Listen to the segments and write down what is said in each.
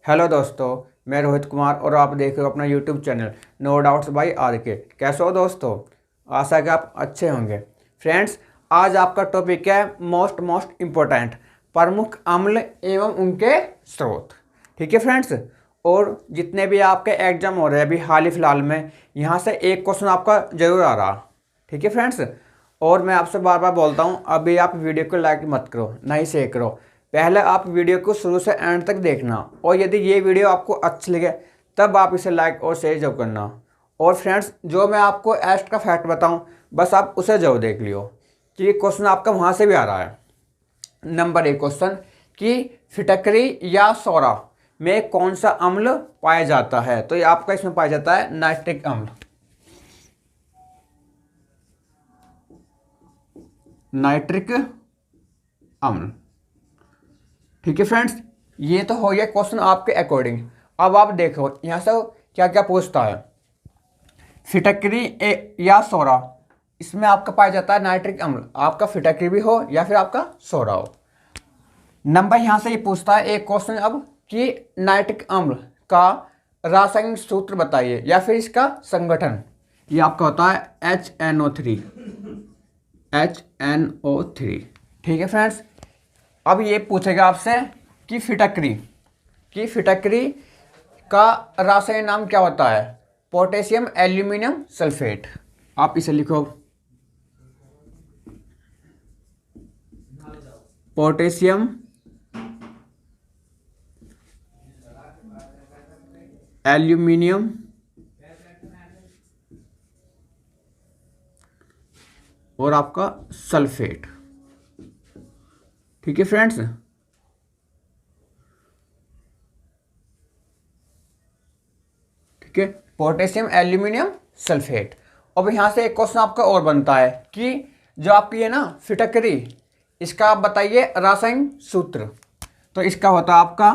Hello दोस्तों, मैं रोहित कुमार और आप देख रहे हो अपना YouTube channel no doubts by R K. कैसे हो दोस्तों? आशा है कि आप अच्छे होंगे। फ्रेंड्स, आज आपका टॉपिक है मोस्ट इम्पोर्टेंट प्रमुख अम्ल एवं उनके स्रोत। ठीक है फ्रेंड्स, और जितने भी आपके एग्जाम हो रहे हैं अभी हाल ही फिलहाल में, यहाँ से एक क्वेश्चन आपका जरूर आ रहा। ठीक है फ्रेंड्स, और मैं आपसे बार बार बोलता हूँ, अभी आप वीडियो को लाइक मत करो, ना ही शेयर करो। पहले आप वीडियो को शुरू से एंड तक देखना, और यदि ये वीडियो आपको अच्छी लगे तब आप इसे लाइक और शेयर जरूर करना। और फ्रेंड्स, जो मैं आपको एस्ट का फैक्ट बताऊं बस आप उसे जरूर देख लियो कि क्वेश्चन आपका वहाँ से भी आ रहा है। नंबर 1 क्वेश्चन कि फिटकरी या सोरा में कौन सा अम्ल पाया जाता है? तो ये आपका इसमें पाया जाता है नाइट्रिक अम्ल। नाइट्रिक अम्ल। ठीक है फ्रेंड्स, ये तो हो गया क्वेश्चन आपके अकॉर्डिंग। अब आप देखो यहाँ से क्या क्या पूछता है। फिटकरी या सोरा, इसमें आपका पाया जाता है नाइट्रिक अम्ल। आपका फिटकरी भी हो या फिर आपका सोरा हो। नंबर यहाँ से ये पूछता है एक क्वेश्चन अब कि नाइट्रिक अम्ल का रासायनिक सूत्र बताइए या फिर इसका संगठन। ये आपका होता है HNO3। HNO3। ठीक है फ्रेंड्स, अब ये पूछेगा आपसे कि फिटकरी का रासायनिक नाम क्या होता है? Potassium aluminium sulphate. आप इसे लिखो, पोटेशियम एल्यूमिनियम और आपका सल्फेट। ठीक है फ्रेंड्स, ठीक है, पोटेशियम एल्यूमिनियम सल्फेट। अब यहाँ से एक क्वेश्चन आपका और बनता है कि जो आपकी है ना फिटकरी, इसका आप बताइए रासायनिक सूत्र। तो इसका होता है आपका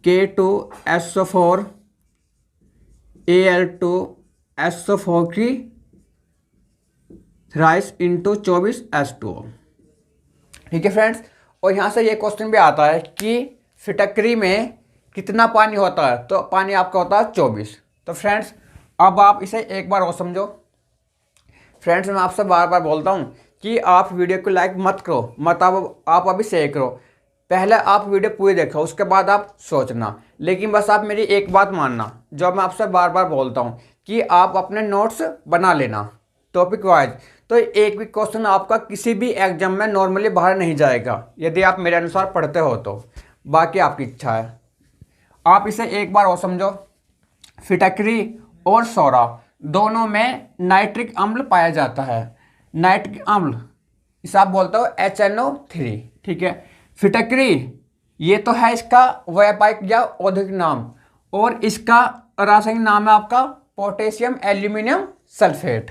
K2SO4 Al2SO4 की थ्राइस इंटू 24H2O। ठीक है फ्रेंड्स, और यहाँ से ये क्वेश्चन भी आता है कि फिटकरी में कितना पानी होता है? तो पानी आपका होता है 24। तो फ्रेंड्स, अब आप इसे एक बार और समझो। फ्रेंड्स, मैं आपसे बार बार बोलता हूँ कि आप वीडियो को लाइक मत करो, मत आप अभी शेयर करो। पहले आप वीडियो पूरी देखो, उसके बाद आप सोचना। लेकिन बस आप मेरी एक बात मानना, जो मैं आपसे बार बार बोलता हूँ कि आप अपने नोट्स बना लेना टॉपिक वाइज। तो एक भी क्वेश्चन आपका किसी भी एग्जाम में नॉर्मली बाहर नहीं जाएगा यदि आप मेरे अनुसार पढ़ते हो तो। बाकी आपकी इच्छा है। आप इसे एक बार और समझो। फिटकरी और सोरा दोनों में नाइट्रिक अम्ल पाया जाता है। नाइट्रिक अम्ल इसे आप बोलते हो HNO3। ठीक है, फिटकरी ये तो है इसका व्यावसायिक या औद्योगिक नाम, और इसका रासायनिक नाम है आपका पोटेशियम एल्यूमिनियम सल्फेट,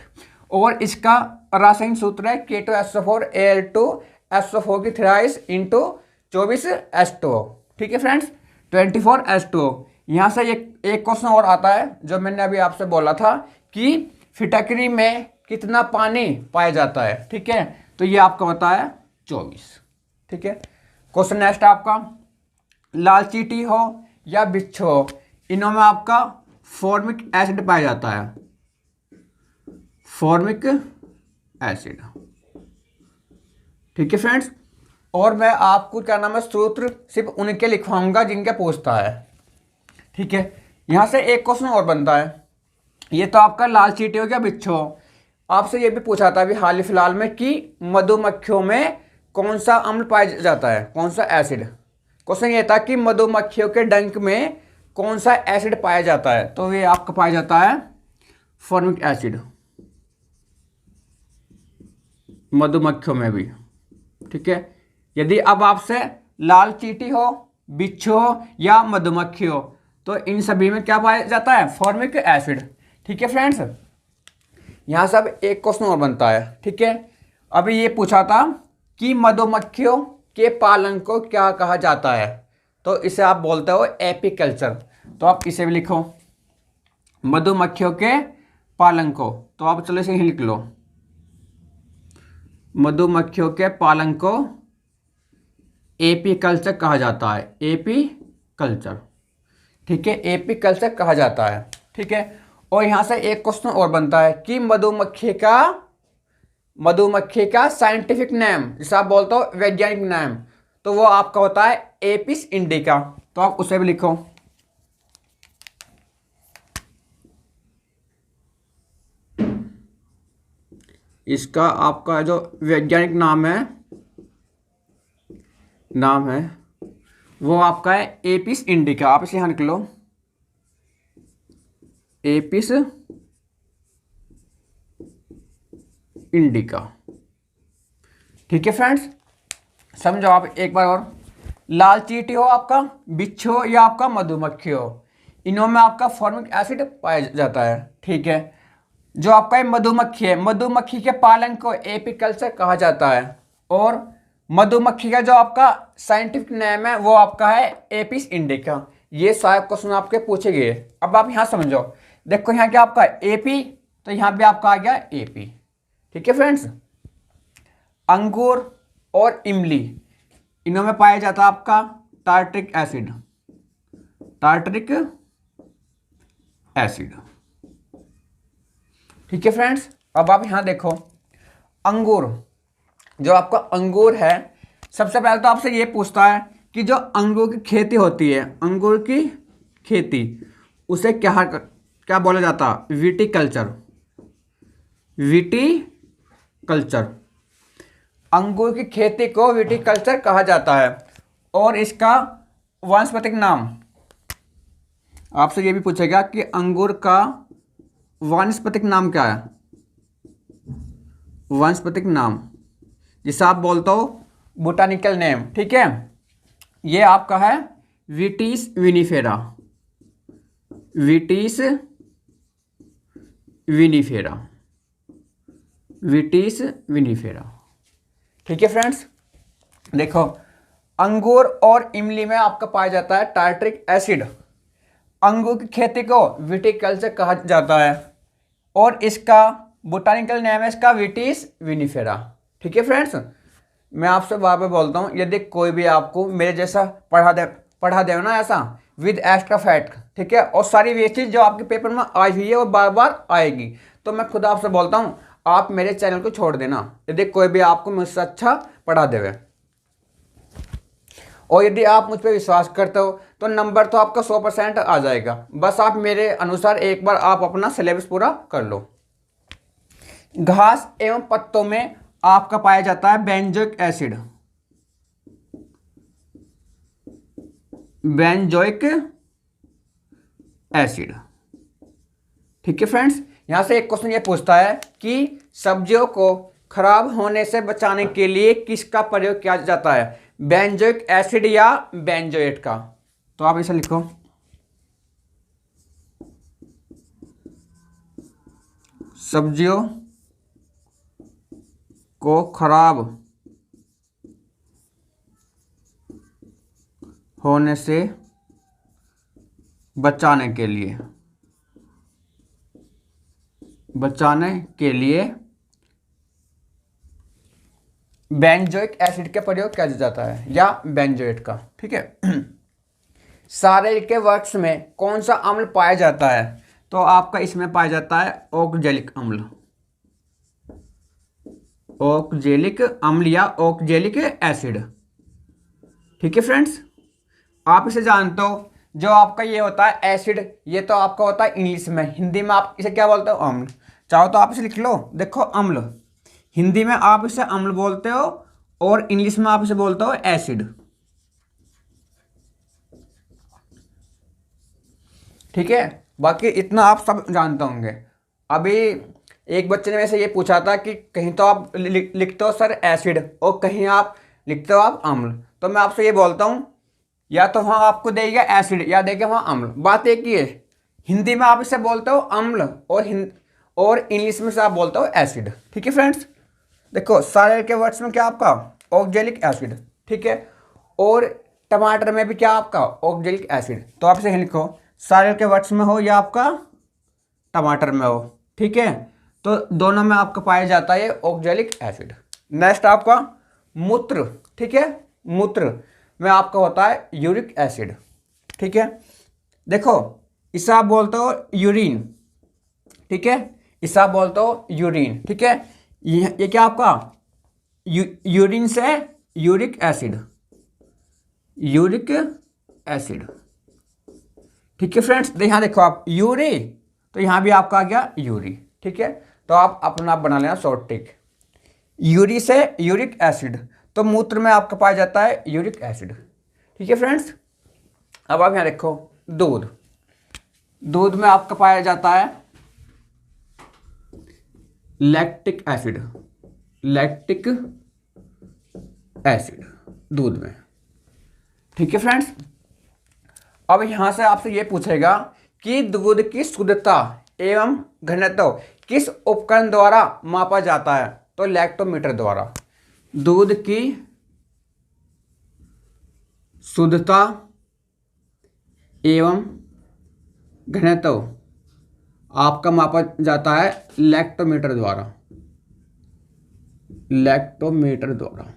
और इसका रासायनिक सूत्र है K2SO4 Al2SO4 की थ्राइस इंटू 24H2O। ठीक है फ्रेंड्स, 24H2O। यहाँ से एक क्वेश्चन और आता है जो मैंने अभी आपसे बोला था कि फिटकरी में कितना पानी पाया जाता है। ठीक है, तो ये आपका होता है 24। ठीक है, क्वेश्चन नेक्स्ट आपका, लाल चींटी हो या बिच्छू हो, इनमें आपका फॉर्मिक एसिड पाया जाता है। Formic acid. ठीक है फ्रेंड्स, और मैं आपको क्या नाम है सूत्र सिर्फ उनके लिखवाऊंगा जिनके पूछता है। ठीक है, यहाँ से एक क्वेश्चन और बनता है। ये तो आपका लाल चींटी हो गया, बिच्छू हो। आपसे ये भी पूछा था अभी हाल ही फिलहाल में कि मधुमक्खियों में कौन सा अम्ल पाया जाता है, कौन सा एसिड। क्वेश्चन ये था कि मधुमक्खियों के डंक में कौन सा एसिड पाया जाता है? तो ये आपका पाया जाता है फॉर्मिक एसिड, मधुमक्खियों में भी। ठीक है, यदि अब आपसे लाल चींटी हो, बिच्छू हो या मधुमक्खी हो, तो इन सभी में क्या पाया जाता है? Formic acid. ठीक है फ्रेंड्स, यहाँ से अब एक क्वेश्चन और बनता है। ठीक है, अभी ये पूछा था कि मधुमक्खियों के पालन को क्या कहा जाता है? तो इसे आप बोलते हो एपीकल्चर। तो आप इसे भी लिखो, मधुमक्खियों के पालन को। तो आप चलो इसे ही लिख लो, मधुमक्खियों के पालन को एपीकल्चर कहा जाता है। AP culture. ठीक है, एपी कल्चर कहा जाता है। ठीक है, और यहाँ से एक क्वेश्चन और बनता है कि मधुमक्खी का साइंटिफिक नेम, जिसे आप बोलते हो वैज्ञानिक नाम, तो वो आपका होता है एपिस इंडिका। तो आप उसे भी लिखो। इसका आपका जो वैज्ञानिक नाम है वो आपका है एपिस इंडिका। आप इसे यहां लिख लो, एपिस इंडिका। ठीक है फ्रेंड्स, समझो आप एक बार और। लाल चींटी हो आपका, बिच्छू हो या आपका मधुमक्खी हो, इनमें आपका फॉर्मिक एसिड पाया जाता है। ठीक है, जो आपका ये मधुमक्खी है, मधुमक्खी के पालन को एपीकल्चर कहा जाता है। और मधुमक्खी का जो आपका साइंटिफिक नेम है वो आपका है एपिस इंडिका। ये सारे क्वेश्चन आपके पूछे गए। अब आप यहाँ समझो, देखो यहाँ क्या आपका एपी, तो यहाँ भी आपका आ गया एपी। ठीक है फ्रेंड्स, अंगूर और इमली, इनमें पाया जाता है आपका टार्ट्रिक एसिड, टार्ट्रिक एसिड। ठीक है फ्रेंड्स, अब आप यहां देखो, अंगूर, जो आपका अंगूर है, सबसे पहले तो आपसे ये पूछता है कि जो अंगूर की खेती होती है, अंगूर की खेती, उसे क्या बोला जाता है? Viticulture, viticulture. अंगूर की खेती को विटीकल्चर कहा जाता है। और इसका वानस्पतिक नाम, आपसे ये भी पूछेगा कि अंगूर का वानस्पतिक नाम क्या है? वानस्पतिक नाम, जिसे आप बोलते हो बोटानिकल नेम। ठीक है, ये आपका है विटीस विनिफेरा, विटीस विनिफेरा, विटीस विनिफेरा। ठीक है फ्रेंड्स, देखो, अंगूर और इमली में आपका पाया जाता है टार्ट्रिक एसिड। अंगूर की खेती को विटीकल्चर कहा जाता है और इसका बोटानिकल नेम है इसका विटीस विनिफेरा। ठीक है फ्रेंड्स, मैं आपसे बार बार बोलता हूँ, यदि कोई भी आपको मेरे जैसा पढ़ा दे ना ऐसा विद एक्स्ट्रा फैक्ट, ठीक है, और सारी वे चीज़ जो आपके पेपर में आई हुई है वो बार बार आएगी, तो मैं खुद आपसे बोलता हूँ आप मेरे चैनल को छोड़ देना, यदि कोई भी आपको मुझसे अच्छा पढ़ा देवे। और यदि आप मुझ पर विश्वास करते हो तो नंबर तो आपका 100% आ जाएगा। बस आप मेरे अनुसार एक बार आप अपना सिलेबस पूरा कर लो। घास एवं पत्तों में आपका पाया जाता है बेंजोइक एसिड, बेंजोइक एसिड। ठीक है फ्रेंड्स, यहां से एक क्वेश्चन ये पूछता है कि सब्जियों को खराब होने से बचाने के लिए किसका प्रयोग किया जाता है? बेंजोइक एसिड या बेंजोएट का? तो आप इसे लिखो, सब्जियों को खराब होने से बचाने के लिए बेंजोइक एसिड का प्रयोग किया जाता है या बेंजोएट का। ठीक है, सारे के वर्क्स में कौन सा अम्ल पाया जाता है? तो आपका इसमें पाया जाता है ऑक्जेलिक अम्ल, ऑक्जेलिक अम्ल या ऑक्जेलिक एसिड। ठीक है फ्रेंड्स, आप इसे जानते हो, जो आपका ये होता है एसिड, ये तो आपका होता है इंग्लिश में, हिंदी में आप इसे क्या बोलते हो? अम्ल। चाहो तो आप इसे लिख लो, देखो अम्ल, हिंदी में आप इसे अम्ल बोलते हो और इंग्लिश में आप इसे बोलते हो एसिड। ठीक है, बाकी इतना आप सब जानते होंगे। अभी एक बच्चे ने वैसे ये पूछा था कि कहीं तो आप लिखते हो सर एसिड और कहीं आप लिखते हो आप अम्ल, तो मैं आपसे ये बोलता हूँ या तो वहाँ आपको देगा एसिड या देगा वहाँ अम्ल, बात एक ही है। हिंदी में आप इसे बोलते हो अम्ल और इंग्लिश में से आप बोलते हो एसिड। ठीक है फ्रेंड्स, देखो सारे के वर्ड्स में क्या आपका ऑक्जेलिक एसिड। ठीक है, और टमाटर में भी क्या आपका ऑक्जेलिक एसिड। तो आप इसे लिखो, सारे के वर्ड्स में हो या आपका टमाटर में हो। ठीक है, तो दोनों में आपका पाया जाता है ऑक्जेलिक एसिड। नेक्स्ट आपका मूत्र। ठीक है, मूत्र में आपका होता है यूरिक एसिड। ठीक है। देखो इसे आप बोलते हो यूरिन, ठीक है, इसे आप बोलते हो यूरिन, ठीक है। ये क्या आपका यूरिन से यूरिक एसिड, यूरिक एसिड, ठीक है फ्रेंड्स। यहाँ देखो आप यूरी, तो यहाँ भी आपका आ गया यूरी, ठीक है। तो आप अपना आप बना लेना शॉर्ट टिक। यूरी से यूरिक एसिड, तो मूत्र में आपका पाया जाता है यूरिक एसिड, ठीक है फ्रेंड्स। अब आप यहाँ देखो दूध, दूध में आपका पाया जाता है लैक्टिक एसिड, लैक्टिक एसिड दूध में, ठीक है फ्रेंड्स। अब यहां से आपसे ये पूछेगा कि दूध की शुद्धता एवं घनत्व किस उपकरण द्वारा मापा जाता है, तो लैक्टोमीटर द्वारा। दूध की शुद्धता एवं घनत्व आपका मापा जाता है लैक्टोमीटर द्वारा, लैक्टोमीटर द्वारा,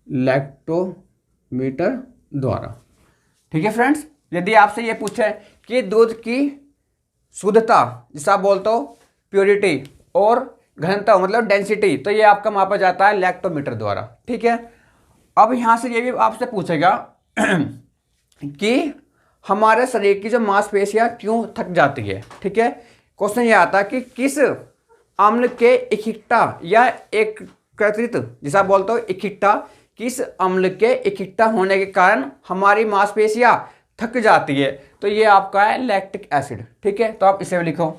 लैक्टोमीटर द्वारा, ठीक है फ्रेंड्स। यदि आपसे ये पूछे कि दूध की शुद्धता जिसे आप बोलते हो प्योरिटी और घनत्व मतलब डेंसिटी, तो ये आपका मापा जाता है लैक्टोमीटर द्वारा, ठीक है। अब यहाँ से ये भी आपसे पूछेगा कि हमारे शरीर की जो मांसपेशियां क्यों थक जाती है, ठीक है। क्वेश्चन ये आता है कि किस अम्ल के इकट्ठा या एकत्रित जिसे आप बोलते हो इकट्ठा, किस अम्ल के इकट्ठा होने के कारण हमारी मांसपेशियां थक जाती है, तो ये आपका है लैक्टिक एसिड, ठीक है। तो आप इसे लिखो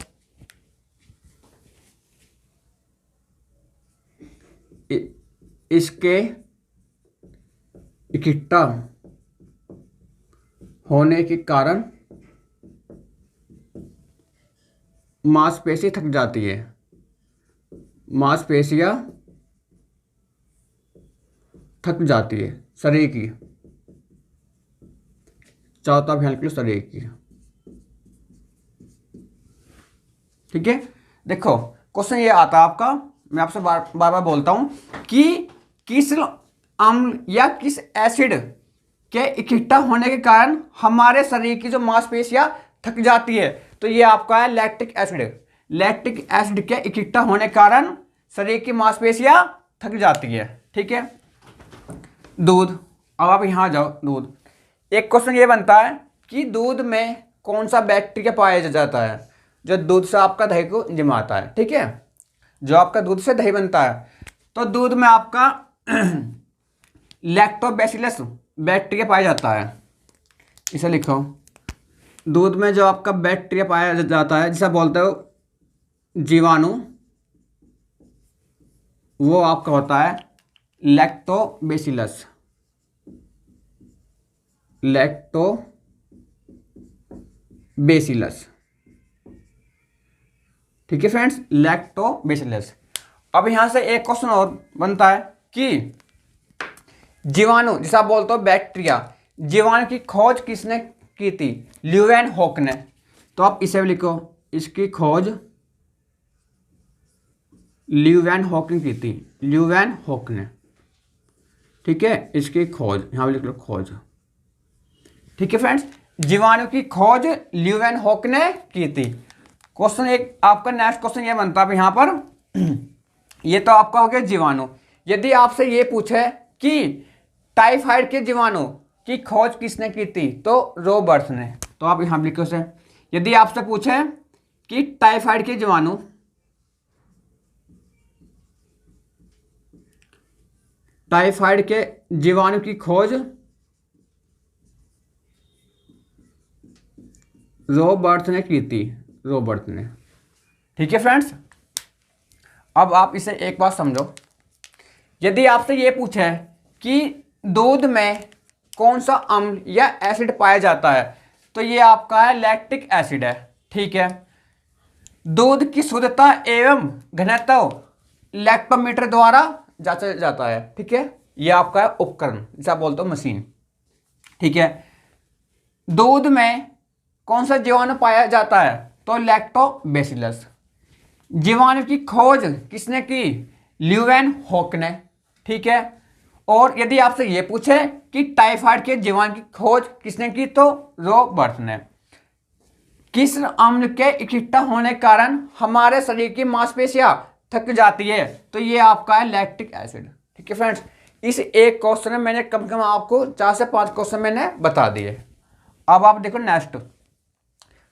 इसके इकट्ठा होने के कारण मांसपेशी थक जाती है, मांसपेशियां थक जाती है शरीर की, चौथा ध्यान के लिए शरीर की, ठीक है। देखो क्वेश्चन ये आता है आपका, मैं आपसे बार बार बोलता हूं कि किस अम्ल या किस एसिड के इकट्ठा होने के कारण हमारे शरीर की जो मांसपेशियां थक जाती है, तो ये आपका है लैक्टिक एसिड। लैक्टिक एसिड के इकट्ठा होने के कारण शरीर की मांसपेशियां थक जाती है, ठीक है। दूध, अब आप यहां जाओ दूध। एक क्वेश्चन ये बनता है कि दूध में कौन सा बैक्टीरिया पाया जाता है जो दूध से आपका दही को जमाता है, ठीक है, जो आपका दूध से दही बनता है। तो दूध में आपका लैक्टोबैसिलस बैक्टीरिया पाया जाता है, इसे लिखो। दूध में जो आपका बैक्टीरिया पाया जाता है जिसे बोलते हो जीवाणु, वो आपका होता है लैक्टोबैसिलस, लैक्टोबैसिलस, ठीक है फ्रेंड्स, लैक्टोबैसिलस। अब यहां से एक क्वेश्चन और बनता है कि जीवाणु जिसे आप बोलते हो बैक्टीरिया, जीवाणु की खोज किसने की थी, ल्यूवेनहॉक ने। तो आप इसे भी लिखो, इसकी खोज ल्यूवेनहॉक ने की थी, ल्यूवेनहॉक ने, ठीक है, इसकी खोज यहां भी लिख लो खोज, ठीक है फ्रेंड्स। जीवाणु की खोज ल्यूवेनहॉक ने की थी। क्वेश्चन एक आपका नेक्स्ट क्वेश्चन ये बनता है यहां पर ये तो आपका हो गया जीवाणु। यदि आपसे ये पूछे कि टाइफाइड के जीवाणु की खोज किसने की थी, तो रॉबर्ट्स ने। तो आप यहां लिखो से। यदि आपसे पूछे कि टाइफाइड के जीवाणु, टाइफाइड के जीवाणु की खोज रॉबर्ट्स ने की थी, रॉबर्ट्स ने, ठीक है फ्रेंड्स। अब आप इसे एक बात समझो। यदि आपसे ये पूछे कि दूध में कौन सा अम्ल या एसिड पाया जाता है, तो ये आपका है लैक्टिक एसिड है, ठीक है। दूध की शुद्धता एवं घनत्व लैक्टोमीटर द्वारा जांचा जाता है, ठीक है। ये आपका है उपकरण जिसे आप बोलते हो मशीन, ठीक है। दूध में कौन सा जीवाणु पाया जाता है, तो लैक्टोबैसिलस। जीवाणु की खोज किसने की, ल्यूवेनहॉक ने, ठीक है। और यदि आपसे ये पूछे कि टाइफाइड के जीवाणु की खोज किसने की, तो रॉबर्ट ने। किस अम्ल के इकट्ठा होने के कारण हमारे शरीर की मांसपेशियां थक जाती है, तो ये आपका है लैक्टिक एसिड। ठीक है फ्रेंड्स, इस एक क्वेश्चन में मैंने कम से कम आपको 4 से 5 क्वेश्चन मैंने बता दिए। अब आप देखो नेक्स्ट,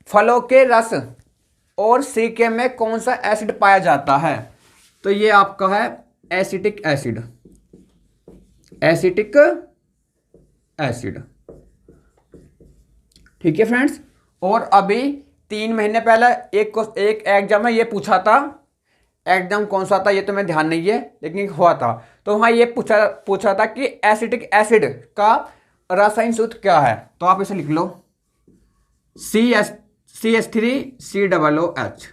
फलों के रस और सिरके में कौन सा एसिड पाया जाता है, तो ये आपका है एसिटिक एसिड। Acetic acid. ठीक है फ्रेंड्स, और अभी 3 महीने पहले एक एग्जाम में ये पूछा था, एग्जाम कौन सा था ये तो मैं ध्यान नहीं है, लेकिन हुआ था, तो वहाँ ये पूछा था कि एसिटिक एसिड का रासायनिक सूत्र क्या है, तो आप इसे लिख लो CH3COOH।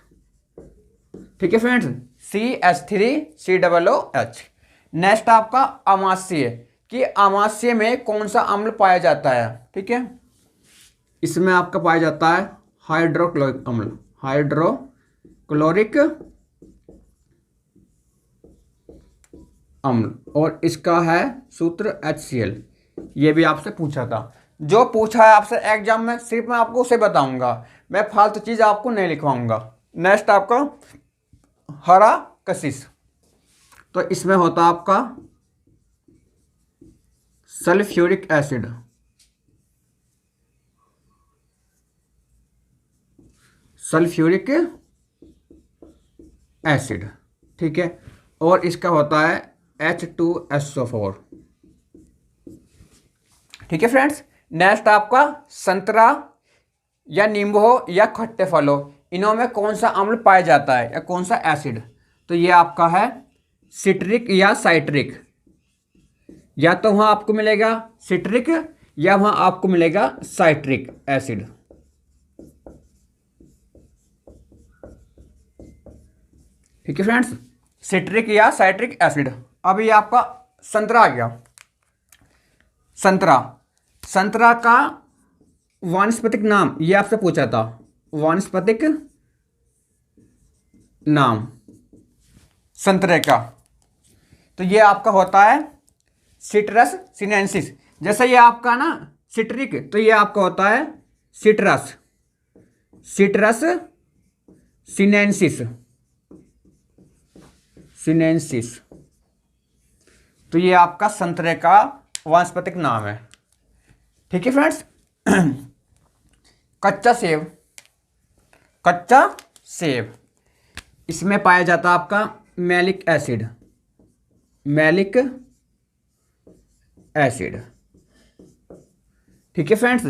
ठीक है फ्रेंड्स, CH3COOH। नेक्स्ट आपका अमाशय, कि अमाशय में कौन सा अम्ल पाया जाता है। ठीक है, इसमें आपका पाया जाता है हाइड्रोक्लोरिक अम्ल, हाइड्रोक्लोरिक अम्ल, और इसका है सूत्र HCl। ये भी आपसे पूछा था, जो पूछा है आपसे एग्जाम में सिर्फ मैं आपको उसे बताऊंगा, मैं फालतू चीज आपको नहीं लिखवाऊंगा। नेक्स्ट आपका हरा कशिश, तो इसमें होता आपका सल्फ्यूरिक एसिड। Sulphuric acid. ठीक है, और इसका होता है H2SO4। ठीक है फ्रेंड्स, नेक्स्ट आपका संतरा या नींबू हो या खट्टे फल हो, इनमें कौन सा अम्ल पाया जाता है या कौन सा एसिड, तो ये आपका है सिट्रिक या साइट्रिक। या तो वहां आपको मिलेगा सिट्रिक या वहां आपको मिलेगा साइट्रिक एसिड। ठीक है फ्रेंड्स, सिट्रिक या साइट्रिक एसिड। अब ये आपका संतरा आ गया। संतरा का वानस्पतिक नाम ये आपसे पूछा था, वानस्पतिक नाम संतरे का, तो ये आपका होता है सिट्रस सिनेंसिस। जैसे ये आपका ना सिट्रिक, तो ये आपका होता है सिट्रस सिनेंसिस। तो ये आपका संतरे का वानस्पतिक नाम है। ठीक है फ्रेंड्स, कच्चा सेब, इसमें पाया जाता आपका मैलिक एसिड। ठीक है फ्रेंड्स,